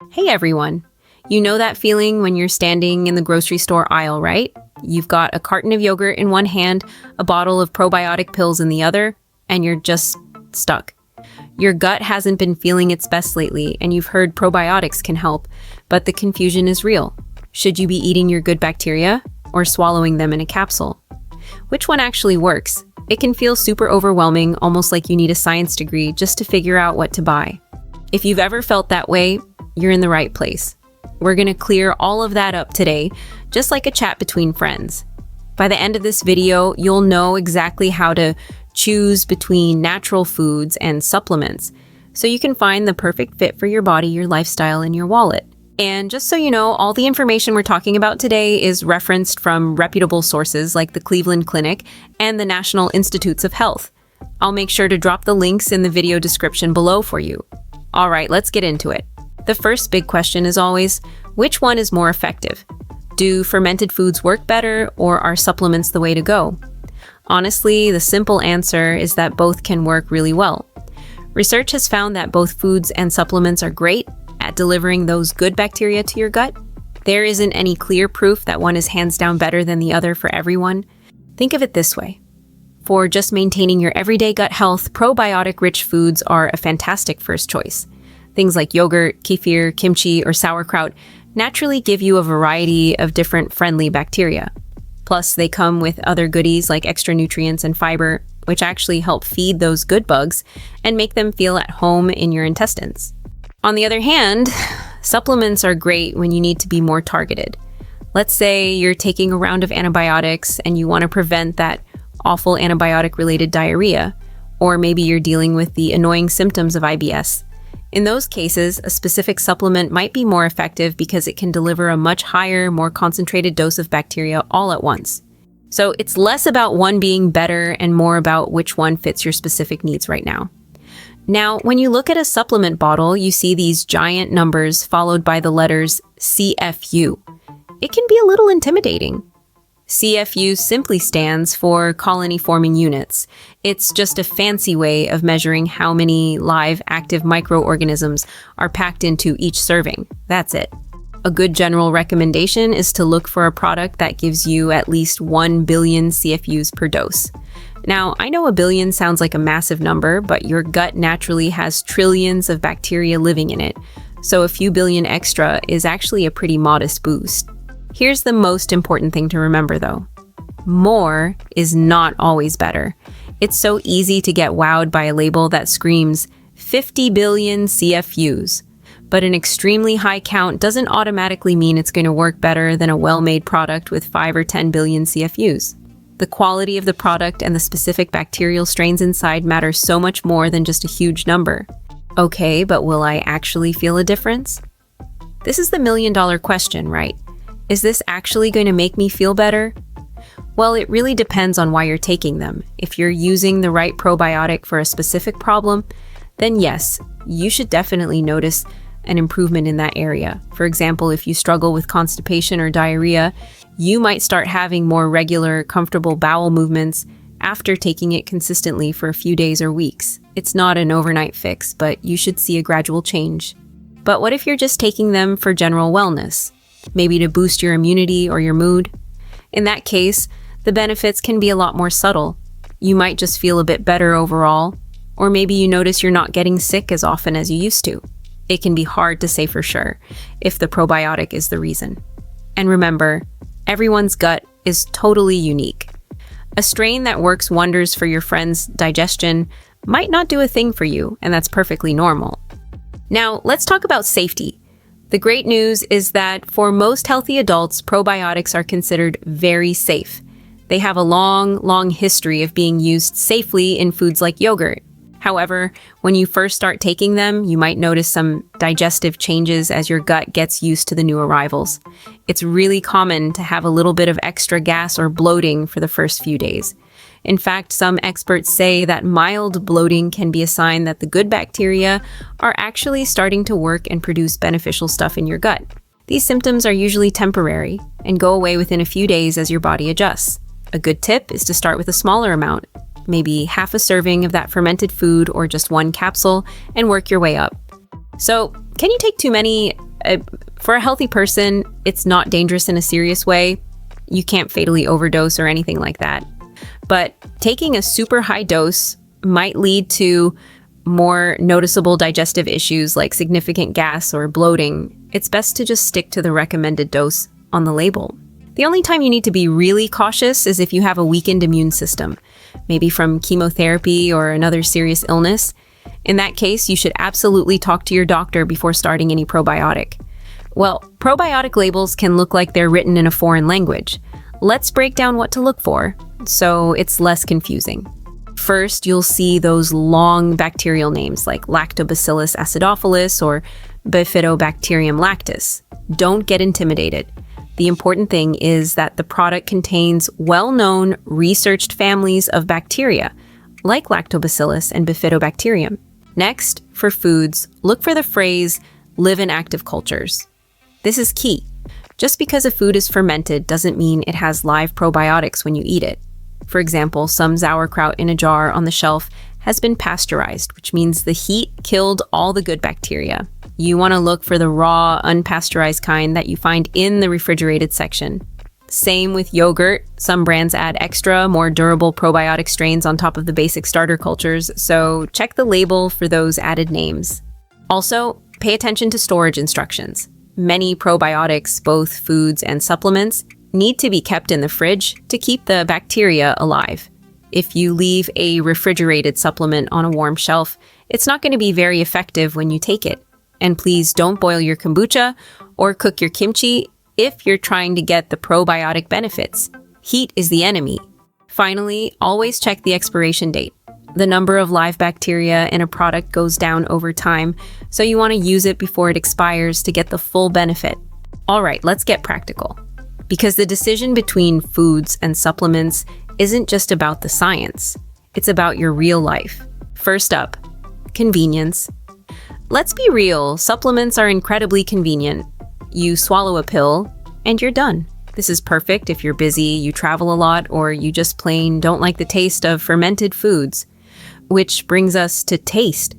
Hey everyone! You know that feeling when you're standing in the grocery store aisle, right? You've got a carton of yogurt in one hand, a bottle of probiotic pills in the other, and you're just stuck. Your gut hasn't been feeling its best lately, and you've heard probiotics can help, but the confusion is real. Should you be eating your good bacteria or swallowing them in a capsule? Which one actually works? It can feel super overwhelming, almost like you need a science degree just to figure out what to buy. If you've ever felt that way, you're in the right place. We're going to clear all of that up today, just like a chat between friends. By the end of this video, you'll know exactly how to choose between natural foods and supplements, so you can find the perfect fit for your body, your lifestyle, and your wallet. And just so you know, all the information we're talking about today is referenced from reputable sources like the Cleveland Clinic and the National Institutes of Health. I'll make sure to drop the links in the video description below for you. All right, let's get into it. The first big question is always, which one is more effective? Do fermented foods work better, or are supplements the way to go? Honestly, the simple answer is that both can work really well. Research has found that both foods and supplements are great at delivering those good bacteria to your gut. There isn't any clear proof that one is hands down better than the other for everyone. Think of it this way. For just maintaining your everyday gut health, probiotic-rich foods are a fantastic first choice. Things like yogurt, kefir, kimchi, or sauerkraut naturally give you a variety of different friendly bacteria. Plus, they come with other goodies like extra nutrients and fiber, which actually help feed those good bugs and make them feel at home in your intestines. On the other hand, supplements are great when you need to be more targeted. Let's say you're taking a round of antibiotics and you want to prevent that awful antibiotic-related diarrhea, or maybe you're dealing with the annoying symptoms of IBS. In those cases, a specific supplement might be more effective because it can deliver a much higher, more concentrated dose of bacteria all at once. So it's less about one being better and more about which one fits your specific needs right now. Now, when you look at a supplement bottle, you see these giant numbers followed by the letters CFU. It can be a little intimidating. CFU simply stands for colony-forming units. It's just a fancy way of measuring how many live, active microorganisms are packed into each serving. That's it. A good general recommendation is to look for a product that gives you at least 1 billion CFUs per dose. Now, I know a billion sounds like a massive number, but your gut naturally has trillions of bacteria living in it, so a few billion extra is actually a pretty modest boost. Here's the most important thing to remember, though. More is not always better. It's so easy to get wowed by a label that screams 50 billion CFUs, but an extremely high count doesn't automatically mean it's going to work better than a well-made product with 5 or 10 billion CFUs. The quality of the product and the specific bacterial strains inside matter so much more than just a huge number. Okay, but will I actually feel a difference? This is the million-dollar question, right? Is this actually going to make me feel better? Well, it really depends on why you're taking them. If you're using the right probiotic for a specific problem, then yes, you should definitely notice an improvement in that area. For example, if you struggle with constipation or diarrhea, you might start having more regular, comfortable bowel movements after taking it consistently for a few days or weeks. It's not an overnight fix, but you should see a gradual change. But what if you're just taking them for general wellness? Maybe to boost your immunity or your mood? In that case, the benefits can be a lot more subtle. You might just feel a bit better overall, or maybe you notice you're not getting sick as often as you used to. It can be hard to say for sure if the probiotic is the reason. And remember, everyone's gut is totally unique. A strain that works wonders for your friend's digestion might not do a thing for you, and that's perfectly normal. Now, let's talk about safety. The great news is that for most healthy adults, probiotics are considered very safe. They have a long history of being used safely in foods like yogurt. However, when you first start taking them, you might notice some digestive changes as your gut gets used to the new arrivals. It's really common to have a little bit of extra gas or bloating for the first few days. In fact, some experts say that mild bloating can be a sign that the good bacteria are actually starting to work and produce beneficial stuff in your gut. These symptoms are usually temporary and go away within a few days as your body adjusts. A good tip is to start with a smaller amount, maybe half a serving of that fermented food or just one capsule, and work your way up. So, can you take too many? For a healthy person, it's not dangerous in a serious way. You can't fatally overdose or anything like that. But taking a super high dose might lead to more noticeable digestive issues like significant gas or bloating. It's best to just stick to the recommended dose on the label. The only time you need to be really cautious is if you have a weakened immune system, maybe from chemotherapy or another serious illness. In that case, you should absolutely talk to your doctor before starting any probiotic. Well, probiotic labels can look like they're written in a foreign language. Let's break down what to look for so it's less confusing. First, you'll see those long bacterial names like Lactobacillus acidophilus or Bifidobacterium lactis. Don't get intimidated. The important thing is that the product contains well-known, researched families of bacteria, like Lactobacillus and Bifidobacterium. Next, for foods, look for the phrase, live in active cultures. This is key. Just because a food is fermented doesn't mean it has live probiotics when you eat it. For example, some sauerkraut in a jar on the shelf has been pasteurized, which means the heat killed all the good bacteria. You want to look for the raw, unpasteurized kind that you find in the refrigerated section. Same with yogurt. Some brands add extra, more durable probiotic strains on top of the basic starter cultures, so check the label for those added names. Also, pay attention to storage instructions. Many probiotics, both foods and supplements, need to be kept in the fridge to keep the bacteria alive. If you leave a refrigerated supplement on a warm shelf, it's not going to be very effective when you take it. And please don't boil your kombucha or cook your kimchi if you're trying to get the probiotic benefits. Heat is the enemy. Finally, always check the expiration date. The number of live bacteria in a product goes down over time, so you want to use it before it expires to get the full benefit. All right, let's get practical. Because the decision between foods and supplements isn't just about the science. It's about your real life. First up, convenience. Let's be real, supplements are incredibly convenient. You swallow a pill, and you're done. This is perfect if you're busy, you travel a lot, or you just plain don't like the taste of fermented foods. Which brings us to taste.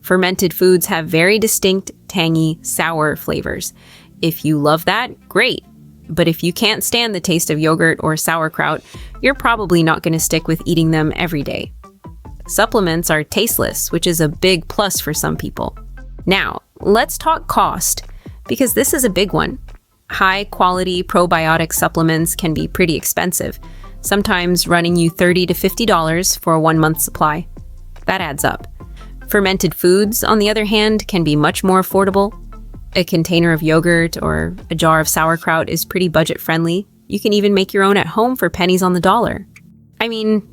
Fermented foods have very distinct, tangy, sour flavors. If you love that, great. But if you can't stand the taste of yogurt or sauerkraut, you're probably not going to stick with eating them every day. Supplements are tasteless, which is a big plus for some people. Now, let's talk cost, because this is a big one. High-quality probiotic supplements can be pretty expensive, sometimes running you $30 to $50 for a 1-month supply. That adds up. Fermented foods, on the other hand, can be much more affordable. A container of yogurt or a jar of sauerkraut is pretty budget-friendly. You can even make your own at home for pennies on the dollar. I mean,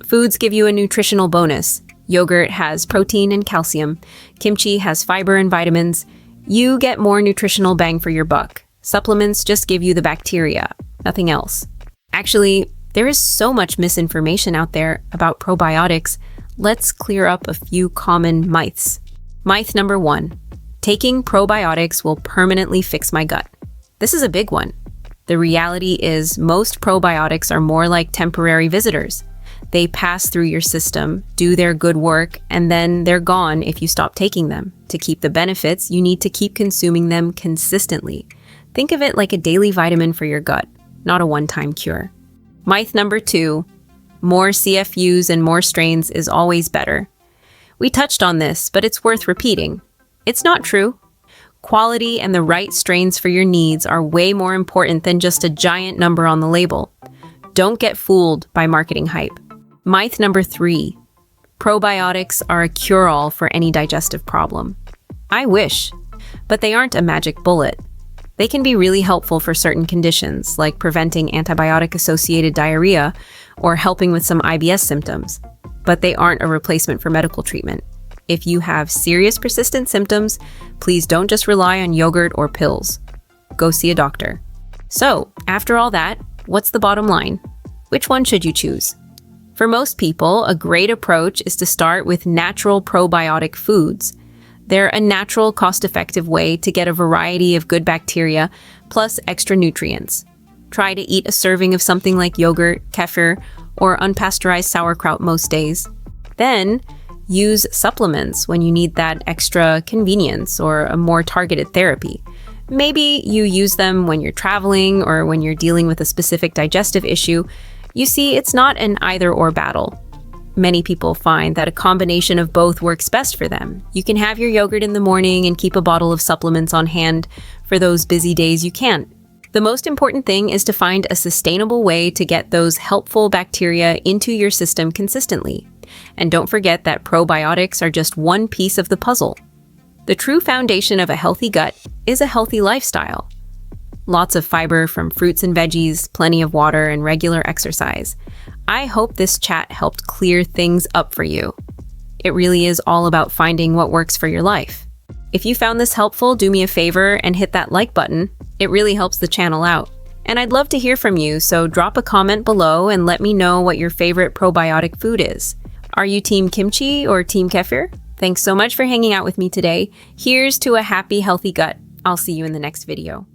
foods give you a nutritional bonus. Yogurt has protein and calcium. Kimchi has fiber and vitamins. You get more nutritional bang for your buck. Supplements just give you the bacteria, nothing else. Actually, there is so much misinformation out there about probiotics. Let's clear up a few common myths. Myth number 1. Taking probiotics will permanently fix my gut. This is a big one. The reality is most probiotics are more like temporary visitors. They pass through your system, do their good work, and then they're gone if you stop taking them. To keep the benefits, you need to keep consuming them consistently. Think of it like a daily vitamin for your gut, not a one-time cure. Myth number 2, more CFUs and more strains is always better. We touched on this, but it's worth repeating. It's not true. Quality and the right strains for your needs are way more important than just a giant number on the label. Don't get fooled by marketing hype. Myth number 3, probiotics are a cure-all for any digestive problem. I wish, but they aren't a magic bullet. They can be really helpful for certain conditions, like preventing antibiotic-associated diarrhea or helping with some IBS symptoms, but they aren't a replacement for medical treatment. If you have serious persistent symptoms, please don't just rely on yogurt or pills. Go see a doctor. So, after all that, what's the bottom line? Which one should you choose? For most people, a great approach is to start with natural probiotic foods. They're a natural, cost-effective way to get a variety of good bacteria plus extra nutrients. Try to eat a serving of something like yogurt, kefir, or unpasteurized sauerkraut most days. Then, use supplements when you need that extra convenience or a more targeted therapy. Maybe you use them when you're traveling or when you're dealing with a specific digestive issue. You see, it's not an either-or battle. Many people find that a combination of both works best for them. You can have your yogurt in the morning and keep a bottle of supplements on hand for those busy days you can't. The most important thing is to find a sustainable way to get those helpful bacteria into your system consistently. And don't forget that probiotics are just one piece of the puzzle. The true foundation of a healthy gut is a healthy lifestyle. Lots of fiber from fruits and veggies, plenty of water, and regular exercise. I hope this chat helped clear things up for you. It really is all about finding what works for your life. If you found this helpful, do me a favor and hit that like button. It really helps the channel out. And I'd love to hear from you, so drop a comment below and let me know what your favorite probiotic food is. Are you team kimchi or team kefir? Thanks so much for hanging out with me today. Here's to a happy, healthy gut. I'll see you in the next video.